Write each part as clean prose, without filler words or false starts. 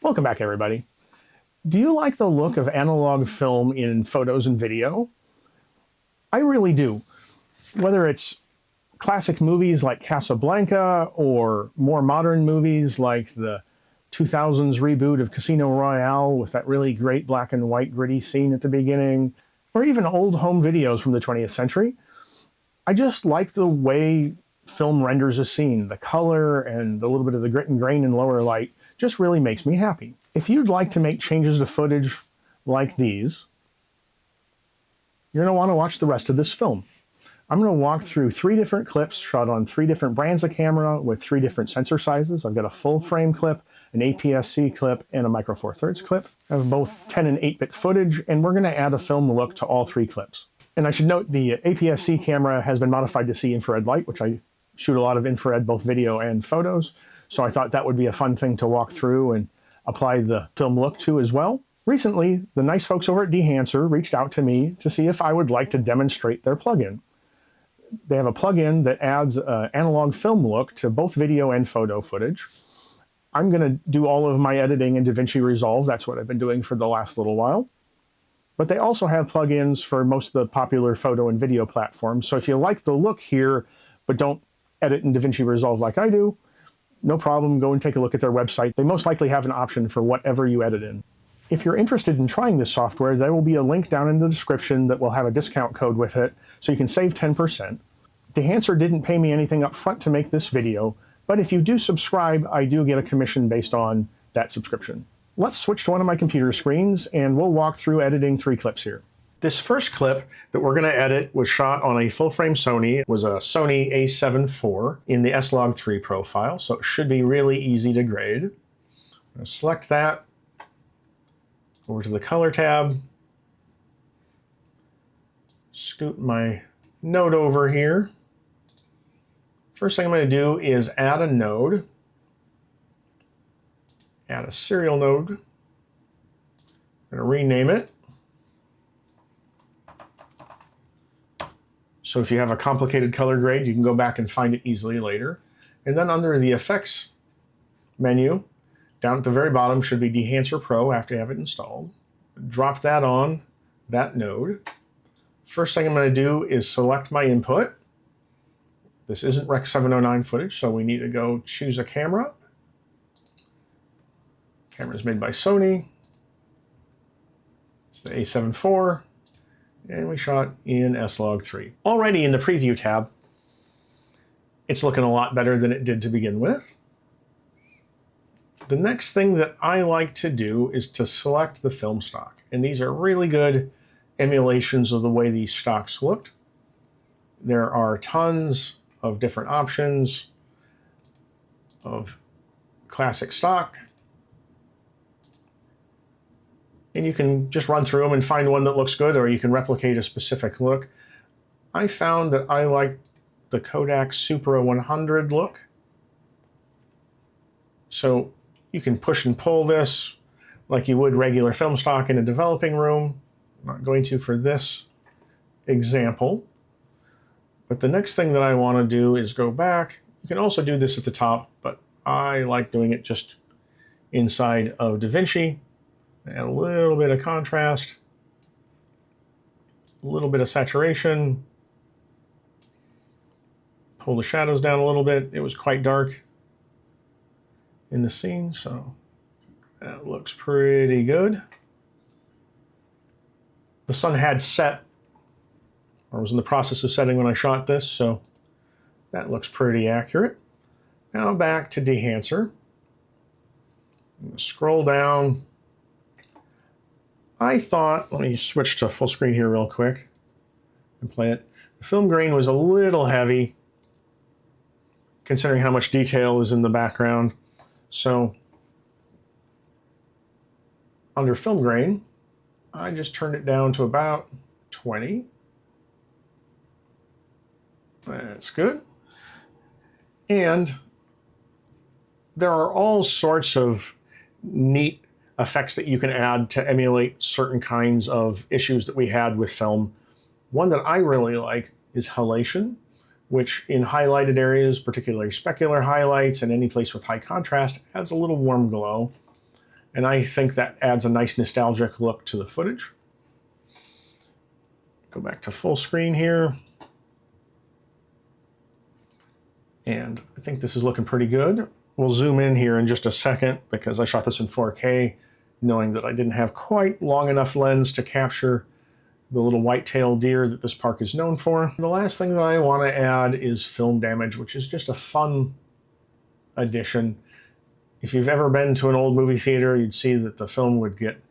Welcome back, everybody. Do you like the look of analog film in photos and video? I really do. Whether it's classic movies like Casablanca or more modern movies like the 2000s reboot of Casino Royale with that really great black and white gritty scene at the beginning, or even old home videos from the 20th century, I just like the way film renders a scene. The color and a little bit of the grit and grain in lower light just really makes me happy. If you'd like to make changes to footage like these, you're going to want to watch the rest of this film. I'm going to walk through 3 different clips shot on 3 different brands of camera with 3 different sensor sizes. I've got a full frame clip, an APS-C clip, and a Micro Four Thirds clip. I have both 10 and 8-bit footage, and we're going to add a film look to all 3 clips. And I should note the APS-C camera has been modified to see infrared light, which I shoot a lot of infrared, both video and photos. So I thought that would be a fun thing to walk through and apply the film look to as well. Recently, the nice folks over at Dehancer reached out to me to see if I would like to demonstrate their plugin. They have a plugin that adds an analog film look to both video and photo footage. I'm going to do all of my editing in DaVinci Resolve. That's what I've been doing for the last little while. But they also have plugins for most of the popular photo and video platforms. So if you like the look here, but don't edit in DaVinci Resolve like I do, no problem, go and take a look at their website. They most likely have an option for whatever you edit in. If you're interested in trying this software, there will be a link down in the description that will have a discount code with it, so you can save 10%. Dehancer didn't pay me anything up front to make this video, but if you do subscribe, I do get a commission based on that subscription. Let's switch to one of my computer screens, and we'll walk through editing 3 clips here. This first clip that we're going to edit was shot on a full-frame Sony. It was a Sony a7 IV in the S-Log3 profile, so it should be really easy to grade. I'm going to select that, over to the Color tab, scoot my node over here. First thing I'm going to do is add a node, add a serial node. I'm going to rename it. So if you have a complicated color grade, you can go back and find it easily later. And then under the Effects menu, down at the very bottom should be Dehancer Pro after you have it installed. Drop that on that node. First thing I'm going to do is select my input. This isn't Rec 709 footage, so we need to go choose a camera. Camera's made by Sony. It's the a7 IV. And we shot in S-Log3. Already in the Preview tab, it's looking a lot better than it did to begin with. The next thing that I like to do is to select the film stock. And these are really good emulations of the way these stocks looked. There are tons of different options of classic stock. And you can just run through them and find one that looks good, or you can replicate a specific look. I found that I like the Kodak Supra 100 look. So you can push and pull this like you would regular film stock in a developing room. I'm not going to for this example. But the next thing that I want to do is go back. You can also do this at the top, but I like doing it just inside of DaVinci. Add a little bit of contrast, a little bit of saturation, pull the shadows down a little bit. It was quite dark in the scene, so that looks pretty good. The sun had set, or was in the process of setting when I shot this, so that looks pretty accurate. Now back to Dehancer. I'm going to scroll down. I thought, let me switch to full screen here real quick and play it. The film grain was a little heavy, considering how much detail is in the background. So under film grain, I just turned it down to about 20. That's good. And there are all sorts of neat effects that you can add to emulate certain kinds of issues that we had with film. One that I really like is halation, which in highlighted areas, particularly specular highlights and any place with high contrast, adds a little warm glow. And I think that adds a nice nostalgic look to the footage. Go back to full screen here. And I think this is looking pretty good. We'll zoom in here in just a second because I shot this in 4K, knowing that I didn't have quite long enough lens to capture the little white-tailed deer that this park is known for. The last thing that I want to add is film damage, which is just a fun addition. If you've ever been to an old movie theater, you'd see that the film would get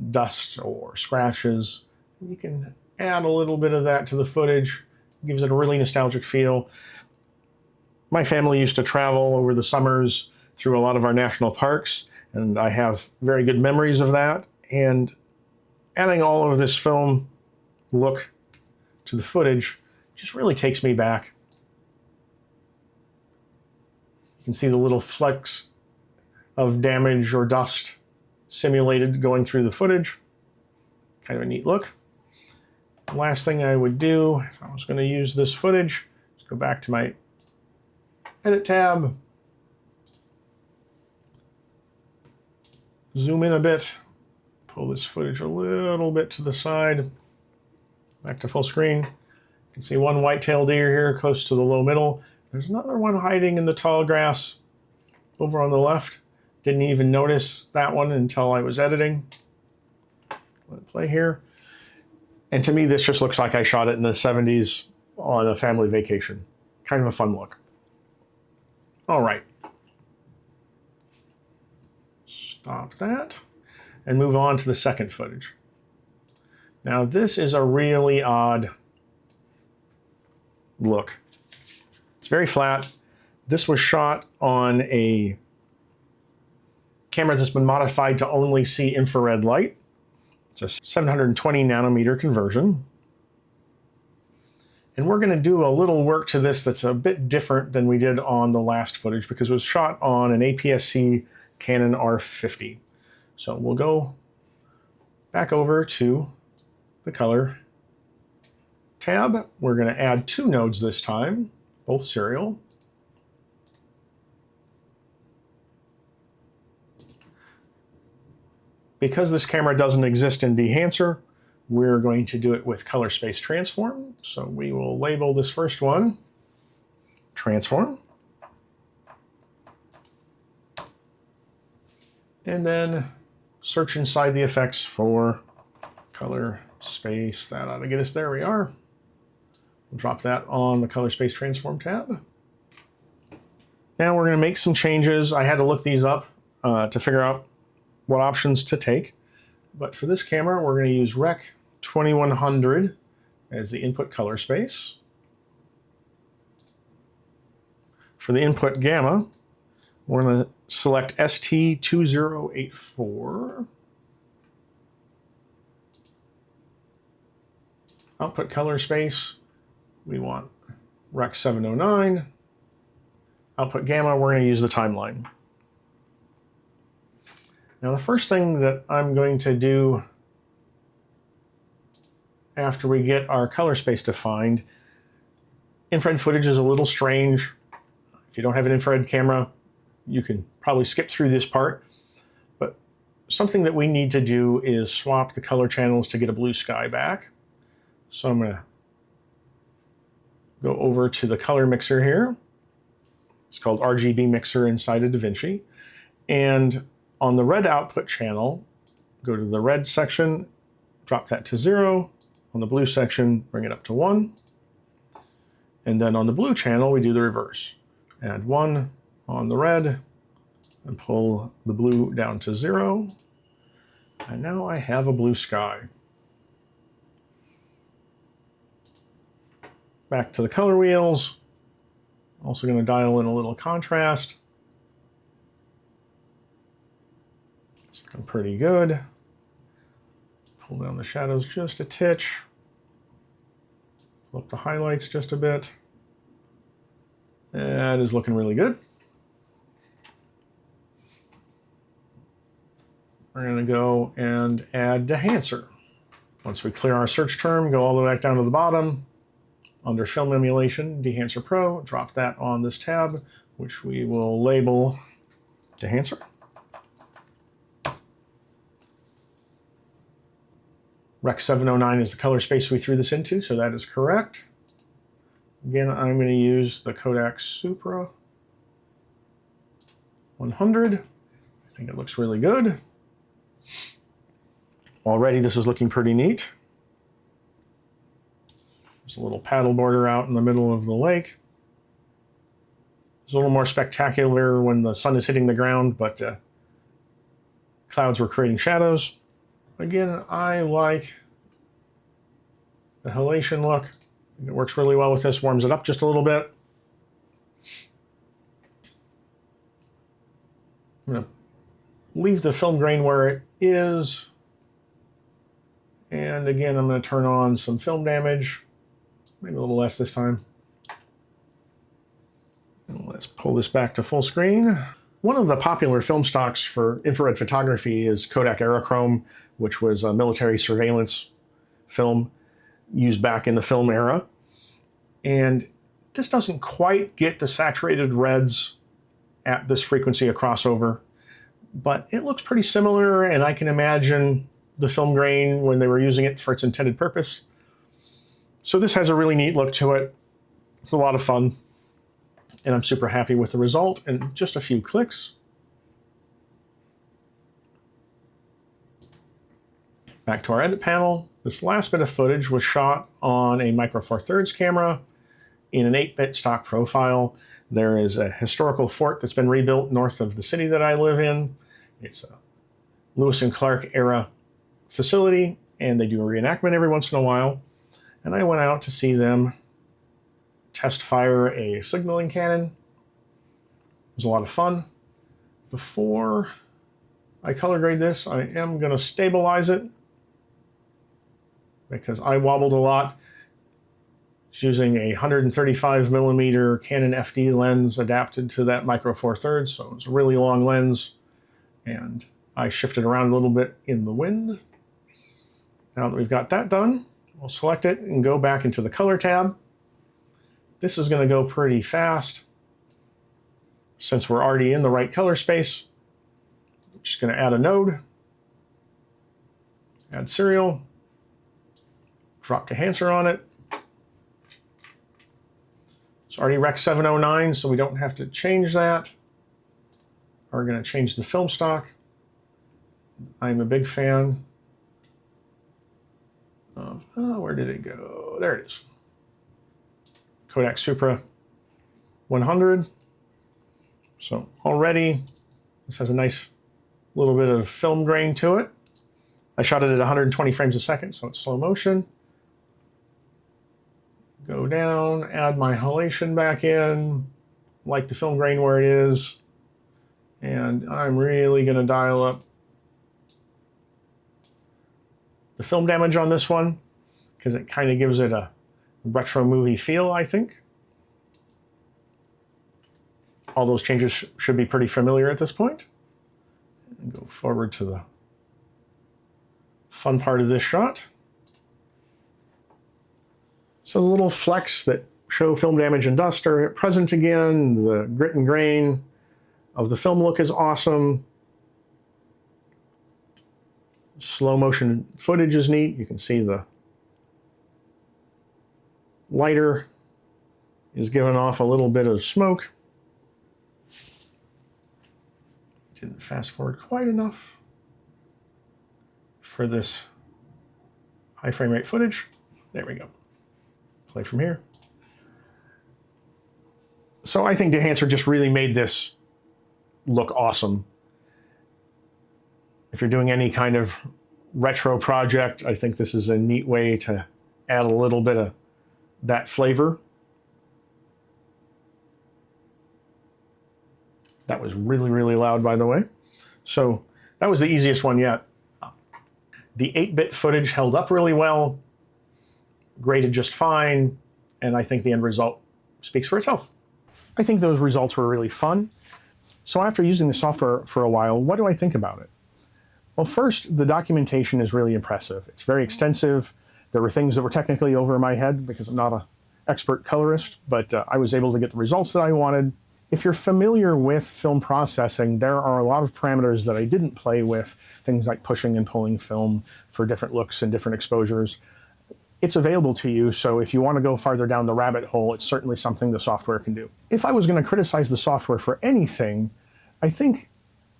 dust or scratches. You can add a little bit of that to the footage. It gives it a really nostalgic feel. My family used to travel over the summers through a lot of our national parks, and I have very good memories of that. And adding all of this film look to the footage just really takes me back. You can see the little flecks of damage or dust simulated going through the footage. Kind of a neat look. The last thing I would do, if I was going to use this footage, is go back to my Edit tab, zoom in a bit, pull this footage a little bit to the side, back to full screen. You can see one white-tailed deer here close to the low middle. There's another one hiding in the tall grass over on the left. Didn't even notice that one until I was editing. Let it play here. And to me, this just looks like I shot it in the 70s on a family vacation. Kind of a fun look. All right. Stop that and move on to the second footage. Now, this is a really odd look. It's very flat. This was shot on a camera that's been modified to only see infrared light. It's a 720 nanometer conversion. And we're going to do a little work to this that's a bit different than we did on the last footage because it was shot on an APS-C Canon R50. So we'll go back over to the color tab. We're going to add 2 nodes this time, both serial. Because this camera doesn't exist in Dehancer, we're going to do it with color space transform. So we will label this first one transform. And then search inside the effects for color space. That ought to get us there. We are. We'll drop that on the color space transform tab. Now we're going to make some changes. I had to look these up to figure out what options to take. But for this camera, we're going to use Rec 2100 as the input color space. For the input gamma, we're going to select ST2084. Output color space, we want Rec 709. Output gamma, we're going to use the timeline. Now, the first thing that I'm going to do after we get our color space defined, infrared footage is a little strange. If you don't have an infrared camera, you can probably skip through this part. But something that we need to do is swap the color channels to get a blue sky back. So I'm going to go over to the color mixer here. It's called RGB Mixer inside of DaVinci. And on the red output channel, go to the red section, drop that to 0. On the blue section, bring it up to 1. And then on the blue channel, we do the reverse. Add 1 on the red and pull the blue down to 0. And now I have a blue sky. Back to the color wheels. Also going to dial in a little contrast. It's looking pretty good. Pull down the shadows just a titch. Pull up the highlights just a bit. That is looking really good. We're going to go and add Dehancer. Once we clear our search term, go all the way back down to the bottom. Under Film Emulation, Dehancer Pro, drop that on this tab, which we will label Dehancer. Rec. 709 is the color space we threw this into, so that is correct. Again, I'm going to use the Kodak Supra 100. I think it looks really good. Already this is looking pretty neat. There's a little paddle border out in the middle of the lake. It's a little more spectacular when the sun is hitting the ground, but clouds were creating shadows. Again, I like the halation look. I think it works really well with this, warms it up just a little bit. I'm going to leave the film grain where it is. And again, I'm going to turn on some film damage, maybe a little less this time. And let's pull this back to full screen. One of the popular film stocks for infrared photography is Kodak Aerochrome, which was a military surveillance film used back in the film era. And this doesn't quite get the saturated reds at this frequency of crossover, but it looks pretty similar, and I can imagine the film grain when they were using it for its intended purpose. So this has a really neat look to it. It's a lot of fun, and I'm super happy with the result in just a few clicks. Back to our edit panel. This last bit of footage was shot on a Micro Four Thirds camera in an 8-bit stock profile. There is a historical fort that's been rebuilt north of the city that I live in. It's a Lewis and Clark era facility, and they do a reenactment every once in a while. And I went out to see them test fire a signaling cannon. It was a lot of fun. Before I color grade this, I am going to stabilize it because I wobbled a lot. It's using a 135 millimeter Canon FD lens adapted to that Micro Four Thirds, so it's a really long lens, and I shifted around a little bit in the wind. Now that we've got that done, we'll select it and go back into the color tab. This is going to go pretty fast. Since we're already in the right color space, I'm just going to add a node, add serial, drop enhancer on it. It's already Rec. 709, so we don't have to change that. We're going to change the film stock. I'm a big fan of, where did it go? There it is. Kodak Supra 100. So already this has a nice little bit of film grain to it. I shot it at 120 frames a second, so it's slow motion. Go down, add my halation back in, like the film grain where it is, and I'm really going to dial up the film damage on this one because it kind of gives it a retro movie feel, I think. All those changes should be pretty familiar at this point. And go forward to the fun part of this shot. So the little flecks that show film damage and dust are present again. The grit and grain of the film look is awesome. Slow motion footage is neat. You can see the lighter is giving off a little bit of smoke. Didn't fast forward quite enough for this high frame rate footage. There we go. Play from here. So I think Dehancer just really made this look awesome. If you're doing any kind of retro project, I think this is a neat way to add a little bit of that flavor. That was really, really loud, by the way. So that was the easiest one yet. The 8-bit footage held up really well, graded just fine, and I think the end result speaks for itself. I think those results were really fun. So after using the software for a while, what do I think about it? Well, first, the documentation is really impressive. It's very extensive. There were things that were technically over my head because I'm not an expert colorist, but I was able to get the results that I wanted If you're familiar with film processing, there are a lot of parameters that I didn't play with, things like pushing and pulling film for different looks and different exposures. It's available to you, so if you want to go farther down the rabbit hole, it's certainly something the software can do. If I was going to criticize the software for anything, I think,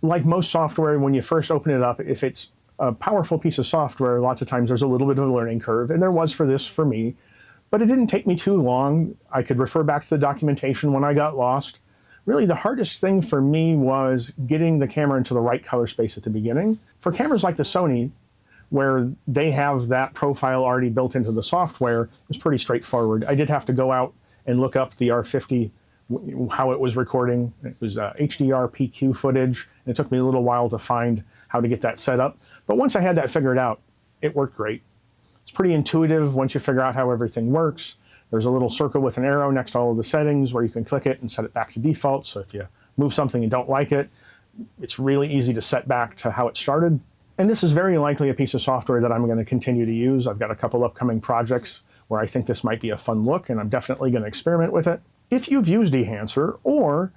like most software, when you first open it up, if it's a powerful piece of software, lots of times there's a little bit of a learning curve, and there was for this for me, but it didn't take me too long. I could refer back to the documentation when I got lost. Really, the hardest thing for me was getting the camera into the right color space at the beginning. For cameras like the Sony, where they have that profile already built into the software, it was pretty straightforward. I did have to go out and look up the R50, how it was recording. It was HDR PQ footage. And it took me a little while to find how to get that set up. But once I had that figured out, it worked great. It's pretty intuitive once you figure out how everything works. There's a little circle with an arrow next to all of the settings where you can click it and set it back to default. So if you move something and don't like it, it's really easy to set back to how it started. And this is very likely a piece of software that I'm going to continue to use. I've got a couple upcoming projects where I think this might be a fun look, and I'm definitely going to experiment with it. If you've used Ehancer, or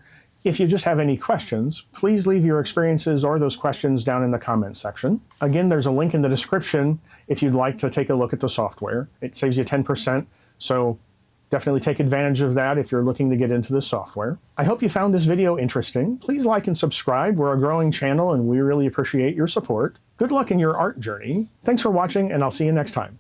if you just have any questions, please leave your experiences or those questions down in the comments section. Again, there's a link in the description if you'd like to take a look at the software. It saves you 10%, so definitely take advantage of that if you're looking to get into this software. I hope you found this video interesting. Please like and subscribe. We're a growing channel, and we really appreciate your support. Good luck in your art journey. Thanks for watching, and I'll see you next time.